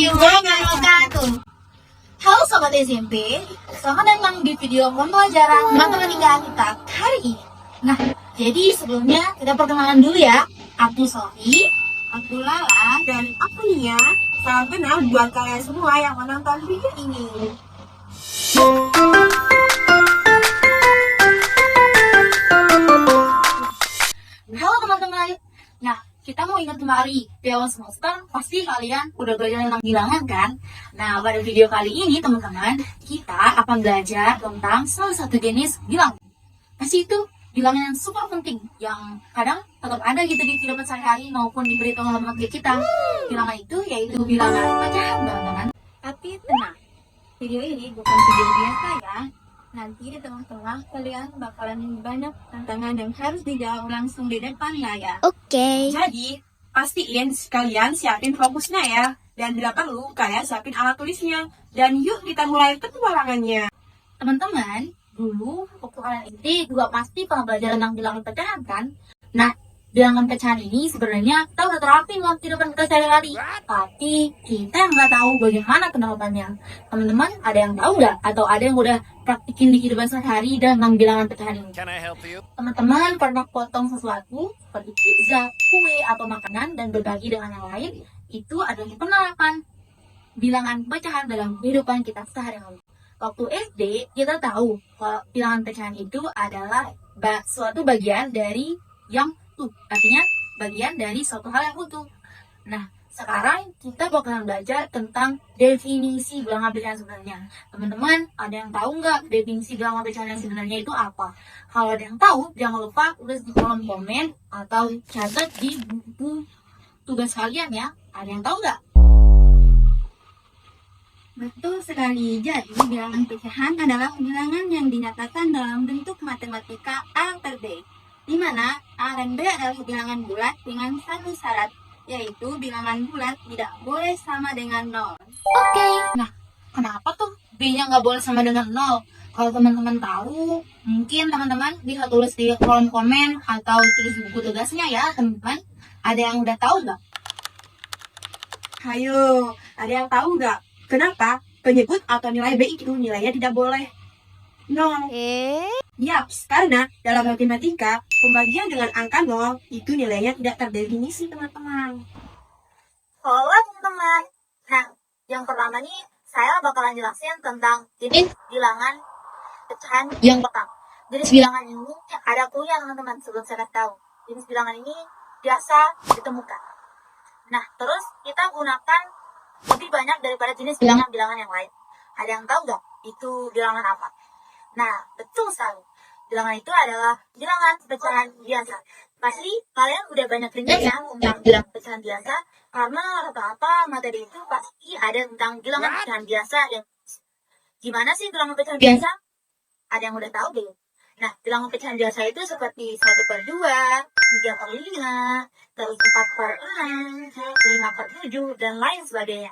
warahmatullahi wabarakatuh. Halo Sobat SMP, selamat datang di video pembelajaran matematika kita hari ini. Nah, jadi sebelumnya kita perkenalan dulu ya. Aku Sofi, Aku Lala, dan aku Nia. Salam kenal buat kalian semua yang menonton video ini. Halo teman-teman. Nah, kita mau ingat kembali di awal semester pasti kalian udah belajar tentang bilangan kan? Nah, pada video kali ini teman-teman, kita akan belajar tentang salah satu jenis bilangan. Pasti itu bilangan yang super penting, yang kadang tetap ada gitu di kehidupan sehari-hari maupun di perhitungan matematika kita. Bilangan itu yaitu bilangan pecahan teman-teman. Tapi tenang, video ini bukan video biasa ya. Nanti di tengah-tengah kalian bakalan banyak tantangan yang harus dijawab langsung di depan layar. Jadi, pastiin kalian siapin fokusnya ya. Dan bila perlu, kalian siapin alat tulisnya. Dan yuk kita mulai petualangannya. Teman-teman, dulu waktu kalian SD juga pasti pernah belajar tentang bilangan pecahan kan? Nah, bilangan pecahan ini sebenarnya kita udah terapin dalam kehidupan kita sehari-hari. Tapi kita nggak tahu bagaimana penerapannya. Teman-teman, ada yang tahu nggak? Atau ada yang udah praktikin di kehidupan sehari-hari tentang bilangan pecahan ini? Can I help you? Teman-teman pernah potong sesuatu seperti pizza, kue, atau makanan dan berbagi dengan yang lain? Itu adalah penerapan bilangan pecahan dalam kehidupan kita sehari-hari. Waktu SD, kita tahu kalau bilangan pecahan itu adalah suatu bagian dari yang utuh. Artinya, bagian dari suatu hal yang utuh. Nah, sekarang kita bakalan belajar tentang definisi bilangan pecahan sebenarnya. Teman-teman, ada yang tahu nggak definisi bilangan pecahan yang sebenarnya itu apa? Kalau ada yang tahu, jangan lupa tulis di kolom komen atau catat di buku tugas kalian ya. Ada yang tahu nggak? Betul sekali. Jadi, bilangan pecahan adalah bilangan yang dinyatakan dalam bentuk matematika A per B, di mana A dan B adalah bilangan bulat dengan satu syarat, yaitu bilangan bulat tidak boleh sama dengan 0. Oke. Nah, kenapa tuh B-nya nggak boleh sama dengan 0? Kalau teman-teman tahu, mungkin teman-teman bisa tulis di kolom komen atau tulis di buku tugasnya ya, teman-teman. Ada yang udah tahu nggak? Hayo, ada yang tahu nggak kenapa penyebut atau nilai B itu nilainya tidak boleh 0? Yaps, karena dalam matematika, pembagian dengan angka 0 itu nilainya tidak terdefinisi, teman-teman. Halo teman-teman. Nah, yang pertama nih saya bakalan jelasin tentang jenis bilangan pecahan yang pertama. Jenis bilangan ini ada clue-nya teman-teman sebelum saya kasih tahu. Jenis bilangan ini biasa ditemukan. Nah, terus kita gunakan lebih banyak daripada jenis bilangan-bilangan yang lain. Ada yang tahu nggak itu bilangan apa? Nah, betul sekali. Bilangan itu adalah bilangan pecahan biasa. Pasti kalian udah banyak dengar ya tentang bilangan pecahan biasa, karena rata-rata materi itu pasti ada tentang bilangan pecahan biasa. Dan gimana sih bilangan pecahan biasa? Ada yang udah tahu belum? Nah, bilangan pecahan biasa itu seperti 1/2, 3/5, terus 4/6, 5/7, dan lain sebagainya.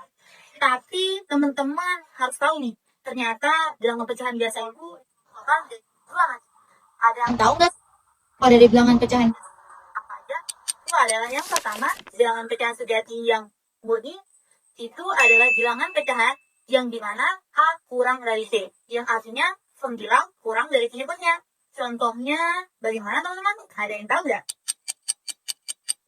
Tapi teman-teman harus tahu nih, ternyata bilangan pecahan biasa itu bukan bilangan. Ada yang tahu nggak pada di bilangan pecahan apa aja? Itu adalah yang pertama, bilangan pecahan sejati yang murni. Itu adalah bilangan pecahan yang dimana A kurang dari C, yang artinya 9 kurang dari penyebutnya. Contohnya bagaimana teman-teman? Ada yang tahu nggak?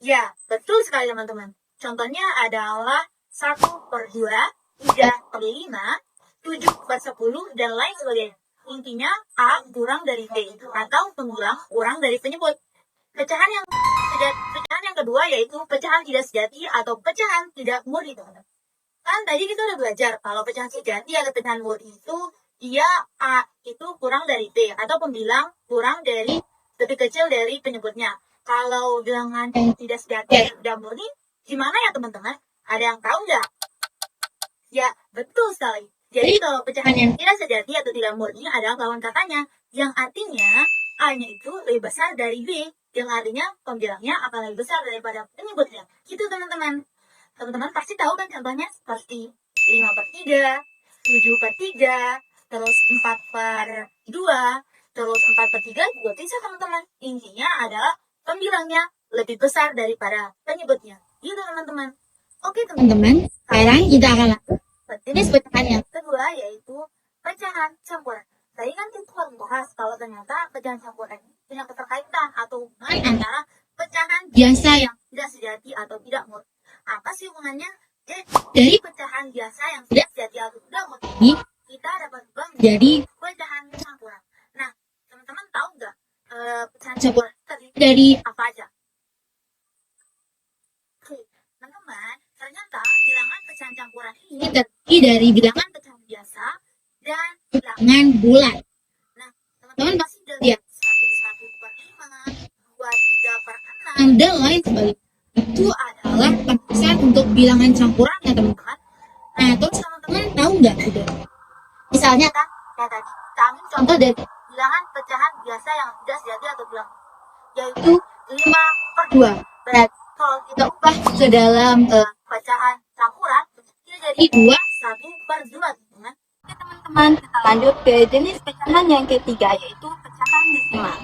Ya, betul sekali teman-teman. Contohnya adalah 1/2, 3/5, 7/10, dan lain sebagainya. Intinya A kurang dari B atau 9 kurang dari penyebut. Pecahan yang kedua yaitu pecahan tidak sejati atau pecahan tidak murni, teman-teman. Kan tadi kita udah belajar kalau pecahan sejati atau pecahan murni itu dia A itu kurang dari B atau pembilang kurang dari lebih kecil dari penyebutnya. Kalau bilangan yang tidak sejati atau tidak murni, gimana ya teman-teman? Ada yang tahu nggak? Ya, betul sekali. Jadi kalau pecahan yang tidak sejati atau tidak murni adalah lawan katanya, yang artinya A-nya itu lebih besar dari B, yang artinya pembilangnya akan lebih besar daripada penyebutnya. Gitu teman-teman. Teman-teman pasti tahu kan contohnya seperti 5/3, 7/3, terus 4/2, terus 4/3 juga bisa teman-teman. Intinya adalah pembilangnya lebih besar daripada penyebutnya. Gitu teman-teman. Oke teman-teman, sekarang kita akan lanjut ke jenis pecahan yang kedua, yaitu pecahan campuran. Tadi kan kita membahas kalau ternyata pecahan campuran ini punya keterkaitan atau hubungan antara pecahan biasa yang tidak sejati atau tidak murni. Apa sih hubungannya? Dari pecahan biasa yang tidak sejati atau tidak murni, kita dapat berubah menjadi pecahan campuran. Nah, teman-teman tahu nggak pecahan campuran terdiri dari apa aja? Oke, teman-teman, ternyata bilangan pecahan campuran ini terdiri dari bilangan pecahan biasa dan bilangan bulat. Nah, teman-teman pasti udah lihat 1/5, 2/3/6, dan lain sebagainya. Itu adalah pecahan untuk bilangan campuran ya teman-teman. Nah, terus teman-teman tahu nggak gitu? Misalnya kan, kayak tadi, kita ambil contoh dari bilangan pecahan biasa yang tidak sejati atau bilang, yaitu 5/2. Berarti kalau kita ubah ke dalam pecahan campuran, itu jadi 1/2, teman-teman. Oke teman-teman, kita lanjut ke jenis pecahan yang ketiga, yaitu pecahan desimal.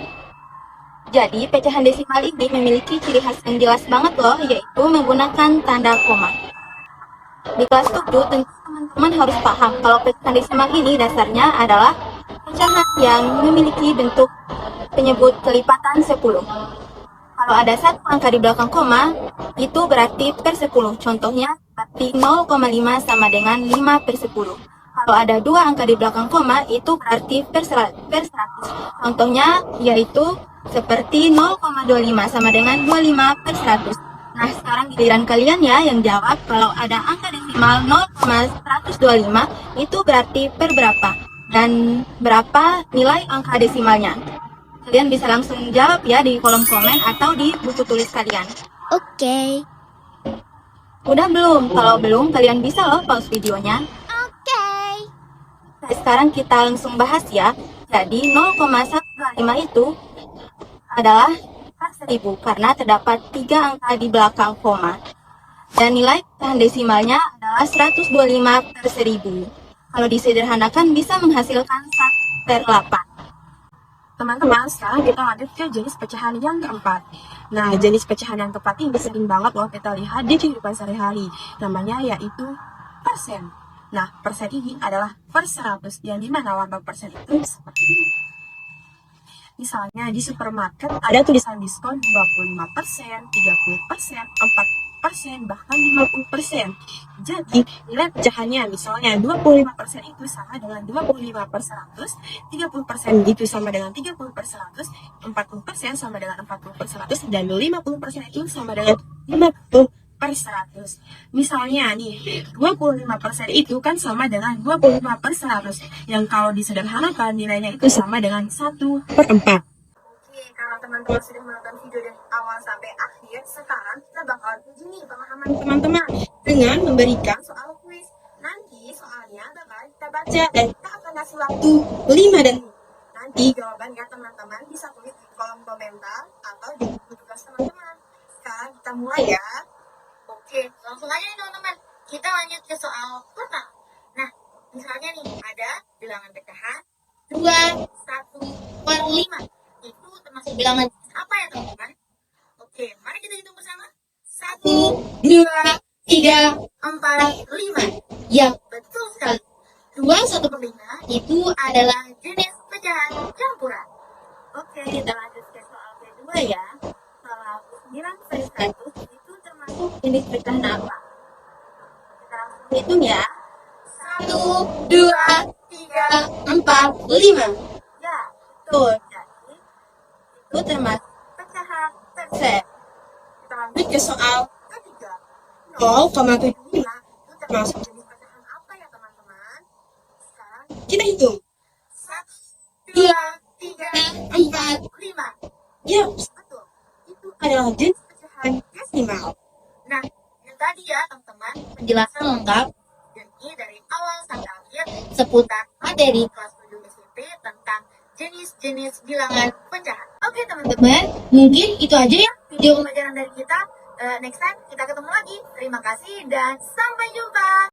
Jadi, pecahan desimal ini memiliki ciri khas yang jelas banget loh, yaitu menggunakan tanda koma. Di kelas 7, tentu teman-teman harus paham kalau pecahan desimal ini dasarnya adalah pecahan yang memiliki bentuk penyebut kelipatan 10. Kalau ada satu angka di belakang koma, itu berarti per 10. Contohnya, berarti 0,5 sama dengan 5/10. Kalau ada dua angka di belakang koma, itu berarti per 100. Contohnya, yaitu seperti 0,25 sama dengan 25/100. Nah, sekarang giliran kalian ya yang jawab kalau ada angka desimal 0,125, itu berarti per berapa? Dan berapa nilai angka desimalnya? Kalian bisa langsung jawab ya di kolom komen atau di buku tulis kalian. Oke. Udah belum? Kalau belum, kalian bisa loh pause videonya. Oke. Nah, sekarang kita langsung bahas ya. Jadi 0,125 itu adalah per 1000 karena terdapat 3 angka di belakang koma. Dan nilai pecahan desimalnya adalah 125/1000. Kalau disederhanakan bisa menghasilkan 1/8. Teman-teman, sekarang kita lanjut ke jenis pecahan yang keempat. Nah, jenis pecahan yang keempat ini sering banget loh kita lihat di kehidupan sehari-hari. Namanya yaitu persen. Nah, persen ini adalah per 100, yang dimana lambang persen itu seperti ini. Misalnya di supermarket ada tulisan diskon 25%, 30%, 4%, bahkan 50%. Jadi nilai pecahannya misalnya 25% itu sama dengan 25/100, 30% itu sama dengan 30/100, 40% sama dengan 40/100, dan 50% itu sama dengan 50/100. Misalnya nih, 25% itu kan sama dengan 25/100, yang kalau disederhanakan nilainya itu sama dengan 1/4. Oke, kalau teman-teman sudah menonton video dari awal sampai akhir, sekarang kita bakal uji nih pemahaman teman-teman dengan memberikan soal kuis. Nanti soalnya bakal kita baca dan kita akan kasih waktu 5 dan nanti jawabannya teman-teman bisa tulis di kolom komentar atau di buku tugas teman-teman. Sekarang kita mulai ya. Oke, langsung aja nih teman-teman. Kita lanjut ke soal pertama. Nah, misalnya nih ada bilangan pecahan 2/1/5. Itu termasuk bilangan apa ya teman-teman? Oke, mari kita hitung bersama. 1, 2, 3, 4, 5. Ya, betul sekali. 2/1/5 itu adalah jenis pecahan campuran. Oke, kita lanjut ke soal kedua ya. Soal 9/100 itu termasuk jenis pecahan apa? Kita langsung hitung ya. 1, 2, 3, 4, 5. Ya, betul. Jadi, itu termasuk pecahan persen. Kita lanjut ke soal ketiga. 0,75 itu termasuk jenis pecahan apa ya teman-teman? Sekarang kita hitung. 1, 2, 3, 4, 5. Ya, betul. Itu adalah jenis pecahan desimal. Nah, yang tadi ya teman-teman, penjelasan lengkap jadi dari awal sampai akhir seputar materi kelas 7 SMP tentang jenis-jenis bilangan pecahan. Oke teman-teman, mungkin itu aja ya video pembelajaran dari kita. Next time kita ketemu lagi. Terima kasih dan sampai jumpa.